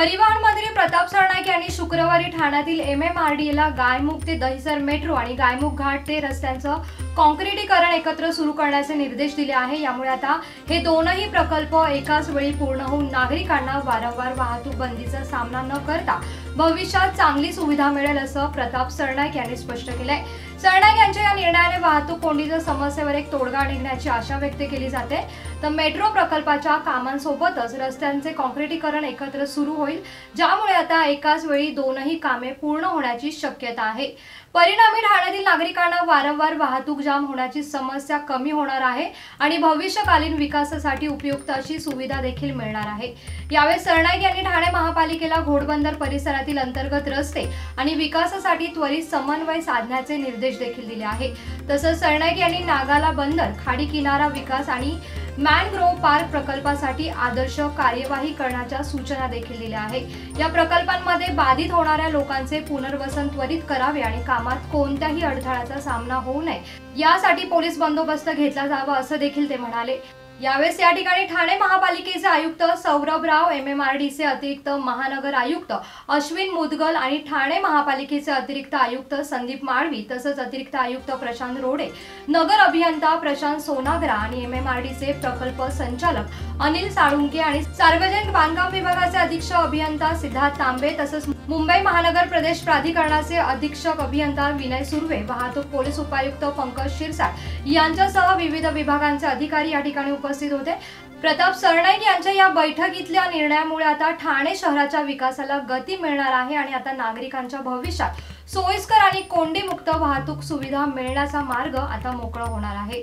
परिवहन मंत्री प्रताप सरनाईक यांनी शुक्रवारी ठाण्यातील MMRDA गायमुख ते दहिसर मेट्रो आणि गायमुख घाट ते रस्त्यांचं कॉन्क्रिटीकरण एकत्र सुरू करण्याचे निर्देश दिले आहे। यामुळे आता हे दोनही प्रकल्प एकाच वेळी पूर्ण होऊन नागरिकांना वारंवार वाहतूक बंदीचा सामना न करता भविष्यात चांगली सुविधा मिळेल असं प्रताप सरनाईक यांनी स्पष्ट केलंय। सरनाईक यांच्या या निर्णयाने वाहतूक कोंडीच्या समस्येवर एक तोडगा निघण्याची आशा व्यक्त केली जाते। तर मेट्रो प्रकल्पाच्या कामांसोबतच रस्त्यांचे कॉन्क्रिटीकरण एकत्र सुरू होईल, ज्यामुळे आता एकाच वेळी दोनही कामे पूर्ण होण्याची शक्यता आहे। परिणामी ठाण्यातील नागरिकांना वारंवार वाहतूक जाम होण्याची समस्या कमी होणार आहे आणि भविष्यकालीन विकासासाठी उपयुक्त अशी सुविधा देखील मिळणार आहे। यावेळी सरनाईक यांनी ठाणे महापालिकेला घोडबंदर परिसरातील अंतर्गत रस्ते आणि विकासासाठी त्वरित समन्वय साधण्याचे निर्देश देखील दिले आहे। तसंच सरनाईक यांनी नागाला बंदर, खाडी किनारा विकास आणि मॅनग्रोव्ह पार्क प्रकल्पासाठी आदर्श कार्यवाही करण्याच्या सूचना देखील दिल्या आहेत। या प्रकल्पांमध्ये बाधित होणाऱ्या लोकांचे पुनर्वसन त्वरित करावे आणि कामात कोणत्याही अडथळ्याचा सामना होऊ नये यासाठी पोलीस बंदोबस्त घेतला जावा असं देखील ते म्हणाले। यावेळेस या ठिकाणी ठाणे महापालिकेचे आयुक्त सौरभ राव, MMRDचे अतिरिक्त महानगर आयुक्त अश्विन मुदगल आणि ठाणे महापालिकेचे अतिरिक्त आयुक्त संदीप माळवी तसंच अतिरिक्त आयुक्त प्रशांत रोडे, नगर अभियंता प्रशांत सोनाग्रा आणि MMRDचे प्रकल्प संचालक अनिल साळुंके आणि सार्वजनिक बांधकाम विभागाचे अधीक्षक अभियंता सिद्धार्थ तांबे तसंच मुंबई महानगर प्रदेश प्राधिकरणाचे अधीक्षक अभियंता विनय सुर्वे, वाहतूक पोलीस उपायुक्त पंकज शिरसाट यांच्यासह विविध विभागांचे अधिकारी या ठिकाणी उपस्थित होते। प्रताप सरनाईक यांच्या या बैठकीतल्या निर्णयामुळे आता ठाणे शहराच्या विकासाला गती मिळणार आहे आणि आता नागरिकांच्या भविष्यात सोयीस्कर आणि कोंडीमुक्त वाहतूक सुविधा मिळण्याचा मार्ग आता मोकळा होणार आहे।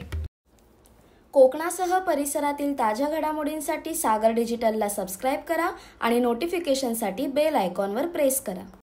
कोकणासह परिसरातील ताज्या घडामोडींसाठी सागर डिजिटलला सबस्क्राइब करा आणि नोटिफिकेशनसाठी बेल आयकॉनवर प्रेस करा।